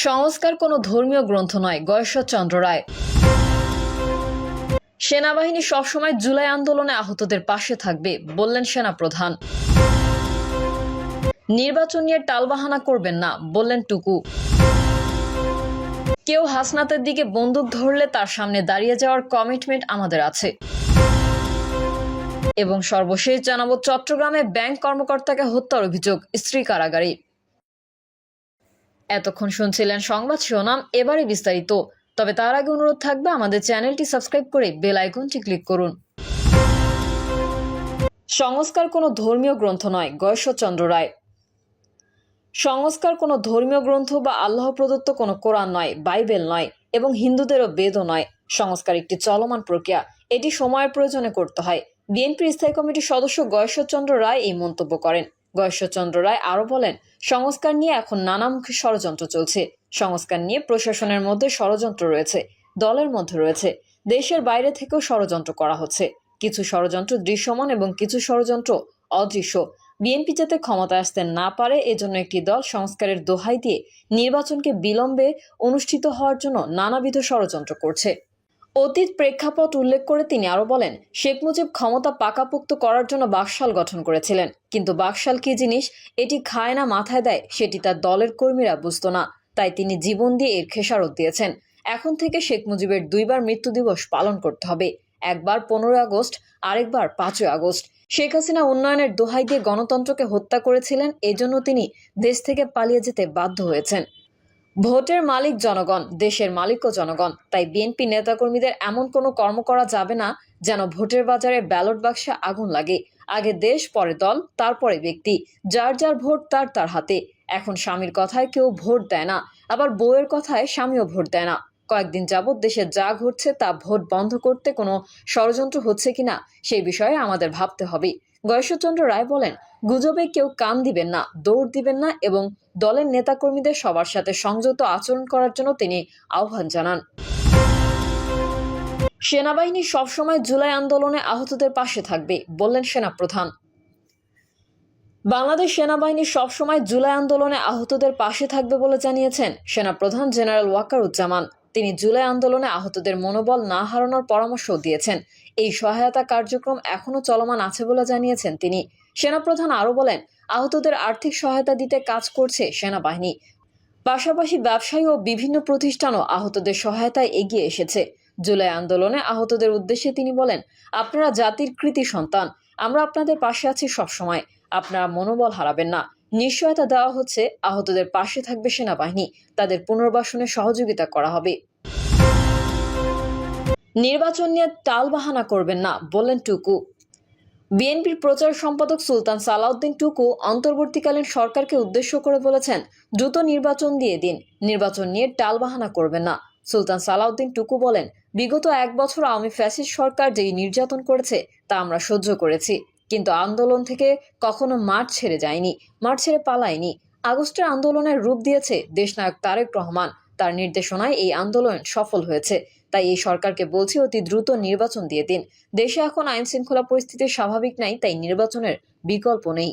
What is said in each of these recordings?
সংস্কার কোনো ধর্মীয় গ্রন্থ নয়, গয়েশ্বরচন্দ্র রায়। সেনাবাহিনী সবসময় জুলাই আন্দোলনে আহতদের পাশে থাকবে, বললেন সেনাপ্রধান। নির্বাচন নিয়ে টালবাহানা করবেন না, বললেন টুকু। কেউ হাসনাতের দিকে বন্দুক ধরলে তার সামনে দাঁড়িয়ে যাওয়ার কমিটমেন্ট আমাদের আছে। এবং সর্বশেষ জানাবো, চট্টগ্রামে ব্যাংক কর্মকর্তাকে হত্যার অভিযোগ, স্ত্রী কারাগারে। এতক্ষণ শুনছিলেন সংবাদ শিরোনাম, এবারে বিস্তারিত। তবে তার আগে অনুরোধ থাকবে আমাদের চ্যানেলটি সাবস্ক্রাইব করে বেল আইকনটি ক্লিক করুন। সংস্কার কোনো ধর্মীয় গ্রন্থ নয়, গয়েশ্বরচন্দ্র রায়। সংস্কার কোনো ধর্মীয় গ্রন্থ বা আল্লাহ প্রদত্ত কোনো কোরআন নয়, বাইবেল নয় এবং হিন্দুদেরও বেদও নয়। সংস্কার একটি চলমান প্রক্রিয়া, এটি সময়ের প্রয়োজনে করতে হয়। বিএনপির স্থায়ী কমিটির সদস্য গয়েশ্বরচন্দ্র রায় এই মন্তব্য করেন। গয়েশ্বরচন্দ্র রায় আরও বলেন, সংস্কার নিয়ে এখন নানামুখী ষড়যন্ত্র চলছে। সংস্কার নিয়ে প্রশাসনের মধ্যে ষড়যন্ত্র রয়েছে, দলের মধ্যে রয়েছে, দেশের বাইরে থেকেও ষড়যন্ত্র করা হচ্ছে। কিছু ষড়যন্ত্র দৃশ্যমান এবং কিছু ষড়যন্ত্র অদৃশ্য। বিএনপি যাতে ক্ষমতায় আসতে না পারে, এজন্য একটি দল সংস্কারের দোহাই দিয়ে নির্বাচনকে বিলম্বে অনুষ্ঠিত হওয়ার জন্য নানাবিধ ষড়যন্ত্র করছে। অতীত প্রেক্ষাপট উল্লেখ করে তিনি আরো বলেন, শেখ মুজিব ক্ষমতা পাকাপোক্ত করার জন্য বাকশাল গঠন করেছিলেন, কিন্তু বাকশাল কি জিনিস এটি খায় না মাথায় দেয় সেটি তার দলের কর্মীরা বুঝতো না, তাই তিনি জীবন দিয়ে এর খেসারত দিয়েছেন। এখন থেকে শেখ মুজিবের দুইবার মৃত্যু দিবস পালন করতে হবে, একবার 15 আগস্ট, আরেকবার 5 আগস্ট। শেখ হাসিনা উন্নয়নের দোহাই দিয়ে গণতন্ত্রকে হত্যা করেছিলেন, এজন্য তিনি দেশ থেকে পালিয়ে যেতে বাধ্য হয়েছেন। ভোটের মালিক জনগণ, দেশের মালিকও জনগণ। তাই বিএনপি নেতাকর্মীদের এমন কোনো কর্ম করা যাবে না যেন ভোটের বাজারে ব্যালট বাক্সে আগুন লাগে। আগে দেশ, পরে দল, তারপরে ব্যক্তি। যার যার ভোট তার তার হাতে। এখন স্বামীর কথায় কেউ ভোট দেয় না, আবার বউয়ের কথায় স্বামীও ভোট দেয় না। কয়েকদিন যাবৎ দেশে যা ঘটছে তা ভোট বন্ধ করতে কোনো ষড়যন্ত্র হচ্ছে কিনা সেই বিষয়ে আমাদের ভাবতে হবে। গয়েশ্বরচন্দ্র রায় বলেন, গুজবে কেউ কান দিবেন না, দৌড় দিবেন না এবং দলের নেতাকর্মীদের সবার সাথে সংযত আচরণ করার জন্য তিনি আহ্বান জানান। সেনাবাহিনী সবসময় জুলাই আন্দোলনে আহতদের পাশে থাকবে, বললেন সেনাপ্রধান। বাংলাদেশ সেনাবাহিনী সবসময় জুলাই আন্দোলনে আহতদের পাশে থাকবে বলে জানিয়েছেন সেনাপ্রধান জেনারেল ওয়াকারুজ্জামান। তিনি জুলাই আন্দোলনে আহতদের মনোবল না হারানোর পরামর্শ দিয়েছেন। এই সহায়তা কার্যক্রম এখনও চলমান আছে বলে জানিয়েছেন তিনি। সেনাপ্রধান আরও বলেন, আহতদের আর্থিক সহায়তা দিতে কাজ করছে সেনাবাহিনী। পাশাপাশি ব্যবসায়ী ও বিভিন্ন প্রতিষ্ঠানও আহতদের সহায়তায় এগিয়ে এসেছে। জুলাই আন্দোলনে আহতদের উদ্দেশ্যে তিনি বলেন, আপনারা জাতির কৃতি সন্তান, আমরা আপনাদের পাশে আছি সবসময়। আপনারা মনোবল হারাবেন না। নিশ্চয়তা দেওয়া হচ্ছে, আহতদের পাশে থাকবে সেনাবাহিনী, তাদের পুনর্বাসনে সহযোগিতা করা হবে। নির্বাচন নিয়ে টালবাহানা করবেন না, বললেন টুকু। বিএনপির প্রচার সম্পাদক সুলতান সালাউদ্দিন টুকু অন্তর্বর্তীকালীন সরকারকে উদ্দেশ্য করে বলেছেন, দ্রুত নির্বাচন দিয়ে দিন, নির্বাচন নিয়ে টালবাহানা করবেন না। সুলতান সালাউদ্দিন টুকু বলেন, বিগত 1 বছর আওয়ামী ফ্যাসিস্ট সরকার যেই নির্যাতন করেছে তা আমরা সহ্য করেছি, কিন্তু আন্দোলন থেকে কখনো মাঠ ছেড়ে যায়নি, মাঠ ছেড়ে পালায়নি। আগস্টের আন্দোলনের রূপ দিয়েছে দেশনায়ক তারেক রহমান, তার নির্দেশনায় এই আন্দোলন সফল হয়েছে। তাই এই সরকারকে বলছি, অতি দ্রুত নির্বাচন দিয়ে দিন। দেশে এখন আইন শৃঙ্খলা পরিস্থিতি স্বাভাবিক নাই, তাই নির্বাচনের বিকল্প নেই।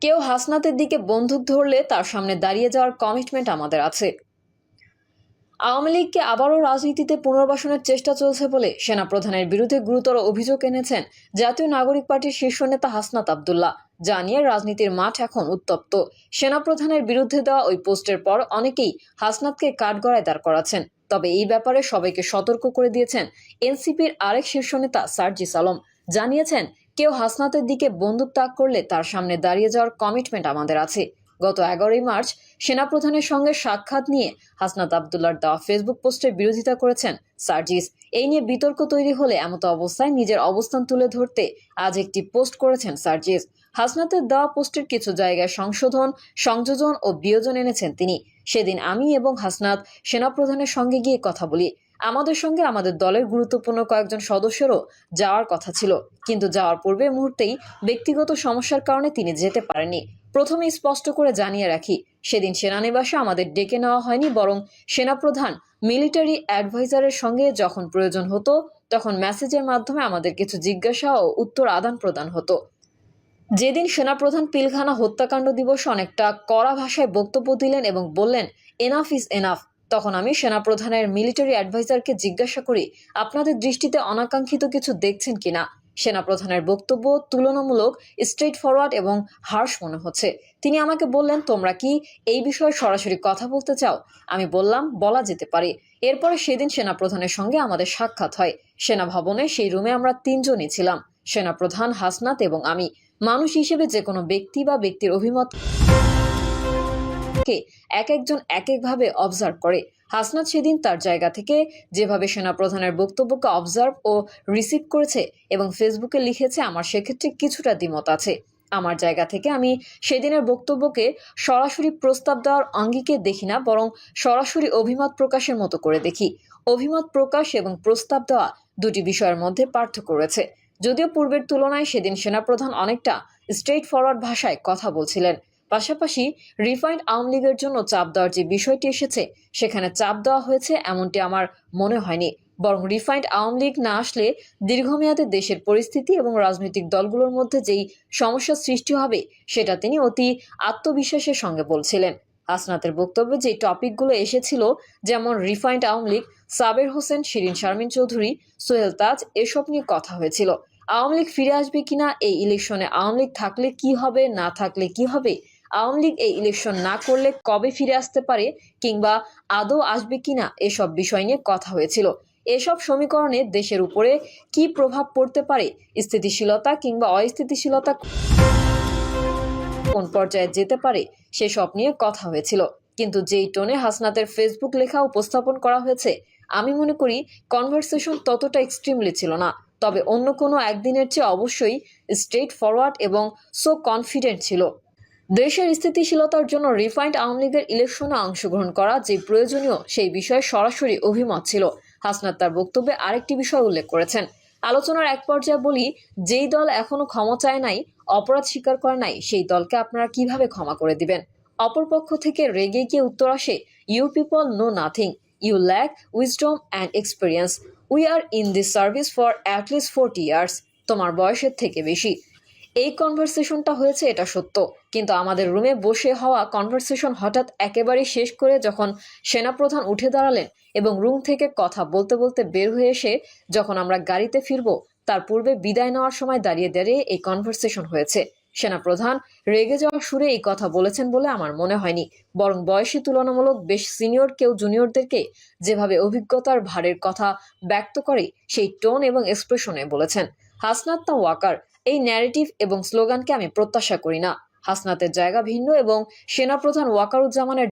কেউ হাসনাতের দিকে বন্দুক ধরলে তার সামনে দাঁড়িয়ে যাওয়ার কমিটমেন্ট আমাদের আছে। আওয়ামী লীগকে আবারও রাজনীতিতে পুনর্বাসনের চেষ্টা চলছে বলে সেনাপ্রধানের বিরুদ্ধে গুরুতর অভিযোগ এনেছেন জাতীয় নাগরিক পার্টির শীর্ষ নেতা হাসনাত আব্দুল্লাহ। জানিয়ে রাজনীতির মাঠ এখন উত্তপ্ত। সেনাপ্রধানের বিরুদ্ধে দেওয়া ওই পোস্টের পর অনেকেই হাসনাতকে কাঠগড়ায় দাঁড় করাচ্ছেন। তবে এই ব্যাপারে সবাইকে সতর্ক করে দিয়েছেন এনসিপির আরেক শীর্ষ নেতা সার্জিস আলম। জানিয়েছেন, কেউ হাসনাতের দিকে বন্দুক তাক করলে তার সামনে দাঁড়িয়ে যাওয়ার কমিটমেন্ট আমাদের আছে। গত 11 মার্চ সেনাপ্রধানের সঙ্গে সাক্ষাৎ নিয়ে হাসনাত আব্দুল্লাহর দেওয়া ফেসবুক পোস্টের বিরোধিতা করেছেন সার্জিস। এই নিয়ে বিতর্ক তৈরি হলে এমতো অবস্থায় নিজের অবস্থান তুলে ধরতে আজ একটি পোস্ট করেছেন সার্জিস। হাসনাতের দেওয়া পোস্টের কিছু জায়গায় সংশোধন, সংযোজন ও বিয়োজন এনেছেন তিনি। সেদিন আমি এবং হাসনাত সেনাপ্রধানের সঙ্গে গিয়ে কথা বলি। আমাদের সঙ্গে আমাদের দলের গুরুত্বপূর্ণ কয়েকজন সদস্যেরও যাওয়ার কথা ছিল, কিন্তু যাওয়ার পূর্বে মুহূর্তেই ব্যক্তিগত সমস্যার কারণে তিনি যেতে পারেননি। প্রথমেই স্পষ্ট করে জানিয়ে রাখি, সেদিন সেনানিবাসে আমাদের ডেকে নেওয়া হয়নি, বরং সেনাপ্রধান মিলিটারি অ্যাডভাইজারের সঙ্গে যখন প্রয়োজন হতো তখন মেসেজের মাধ্যমে আমাদের কিছু জিজ্ঞাসা ও উত্তর আদান প্রদান হতো। যেদিন সেনাপ্রধান পিলখানা হত্যাকাণ্ড দিবসে অনেকটা কড়া ভাষায় বক্তব্য দিলেন এবং বললেন এনাফ ইজ এনাফ, তখন আমি সেনাপ্রধানের মিলিটারি অ্যাডভাইজারকে জিজ্ঞাসা করি, আপনাদের দৃষ্টিতে অনাকাঙ্ক্ষিত কিছু দেখছেন কিনা? সেনাপ্রধানের বক্তব্য তুলনামূলক স্ট্রেট ফরওয়ার্ড এবং হার্শ মনে হচ্ছে। তিনি আমাকে বললেন, তোমরা কি এই বিষয়ে সরাসরি কথা বলতে চাও? আমি বললাম, বলা যেতে পারে। এরপরে সেদিন সেনাপ্রধানের সঙ্গে আমাদের সাক্ষাৎ হয়। সেনা ভবনে সেই রুমে আমরা তিনজনই ছিলাম, সেনাপ্রধান, হাসনাত এবং আমি। মানুষ হিসেবে যে কোনো ব্যক্তি বা ব্যক্তির অভিমতকে এক একজন এক একভাবে অবজার্ভ করে। হাসনাত সেদিন তার জায়গা থেকে যেভাবে সেনাপ্রধানের বক্তব্যকে অবজার্ভ ও রিসিভ করেছে এবং ফেসবুকে লিখেছে, আমার সেক্ষেত্রে কিছুটা দ্বিমত আছে। আমার জায়গা থেকে আমি সেদিনের বক্তব্যকে সরাসরি প্রস্তাব দেওয়ার আঙ্গিকে দেখি না, বরং সরাসরি অভিমত প্রকাশের মতো করে দেখি। অভিমত প্রকাশ এবং প্রস্তাব দেওয়া দুটি বিষয়ের মধ্যে পার্থক্য রয়েছে। যদিও পূর্বের তুলনায় সেদিন সেনাপ্রধান অনেকটা স্ট্রেট ফরওয়ার্ড ভাষায় কথা বলছিলেন। পাশাপাশি রিফাইন্ড আওয়ামী লীগের জন্য চাপ দেওয়ার যে বিষয়টি এসেছে, সেখানে চাপ দেওয়া হয়েছে এমনটি আমার মনে হয়নি। বরং রিফাইন্ড আওয়ামী লীগ না আসলে দীর্ঘমেয়াদে দেশের পরিস্থিতি এবং রাজনৈতিক দলগুলোর মধ্যে যেই সমস্যার সৃষ্টি হবে, সেটা তিনি অতি আত্মবিশ্বাসের সঙ্গে বলছিলেন। হাসনাতের বক্তব্যে যে টপিকগুলো এসেছিল, যেমন রিফাইন্ড আওয়ামী লীগ, সাবের হোসেন, শিরিন শারমিন চৌধুরী, সোহেল তাজ, এসব নিয়ে কথা হয়েছিল। আওয়ামী লীগ ফিরে আসবে কিনা, এই ইলেকশনে আওয়ামী লীগ থাকলে কি হবে, না থাকলে কি হবে, আওয়ামী লীগ এই ইলেকশন না করলে কবে ফিরে আসতে পারে কিংবা আদৌ আসবে কিনা, এসব বিষয় নিয়ে কথা হয়েছিল। এসব সমীকরণে দেশের উপরে কি প্রভাব পড়তে পারে, স্থিতিশীলতা কিংবা অস্থিতিশীলতা কোন পর্যায়ে যেতে পারে, সেসব নিয়ে কথা হয়েছিল। কিন্তু যেই টোনে হাসনাতের ফেসবুক লেখা উপস্থাপন করা হয়েছে, আমি মনে করি কনভারসেশন ততটা এক্সট্রিমলি ছিল না। তবে অন্য কোনো একদিনের চেয়ে অবশ্যই স্ট্রেট ফরওয়ার্ড এবং সো কনফিডেন্ট ছিল। দেশের স্থিতিশীলতার জন্য রিফাইন্ড আওয়ামী লীগের ইলেকশনে অংশগ্রহণ করা যে প্রয়োজনীয়, সেই বিষয়ে সরাসরি অভিমত ছিল। হাসনাত তার বক্তব্যে আরেকটি বিষয় উল্লেখ করেছেন। আলোচনার এক পর্যায়ে বলি, যেই দল এখনো ক্ষমা চায় নাই, অপরাধ স্বীকার করে নাই, সেই দলকে আপনারা কিভাবে ক্ষমা করে দিবেন? অপরপক্ষ থেকে রেগে গিয়ে উত্তর আসে, you people know nothing, you lack wisdom and experience, we are in this service for at least 40 years, তোমার বয়সের থেকে বেশি। এই কনভারসেশনটা হয়েছে, এটা সত্য। কিন্তু আমাদের রুমে বসে হওয়া কনভারসেশন হঠাৎ একেবারে শেষ করে যখন সেনাপ্রধান উঠে দাঁড়ালেন এবং রুম থেকে কথা বলতে বলতে বের হয়ে এসে যখন আমরা গাড়িতে ফিরবো, তার পূর্বে বিদায় নেওয়ার সময় দাঁড়িয়ে দাঁড়িয়ে এই কনভারসেশন হয়েছে। সেনাপ্রধান রেগে যাওয়া সুরে এই কথা বলেছেন বলে আমার মনে হয়নি, বরং বয়সী তুলনামূলক বেশ সিনিয়র কেউ জুনিয়রদেরকে যেভাবে অভিজ্ঞতার ভারের কথা ব্যক্ত করে, সেই টোন এবং এক্সপ্রেশনে বলেছেন। হাসনাত তা ওয়াকার, এই ন্যারেটিভ এবং স্লোগানকে আমি প্রত্যাশা করি না। হাসনাতের জায়গা ভিন্ন এবং সেনাপ্রধান ওয়াকারুজ্জামানের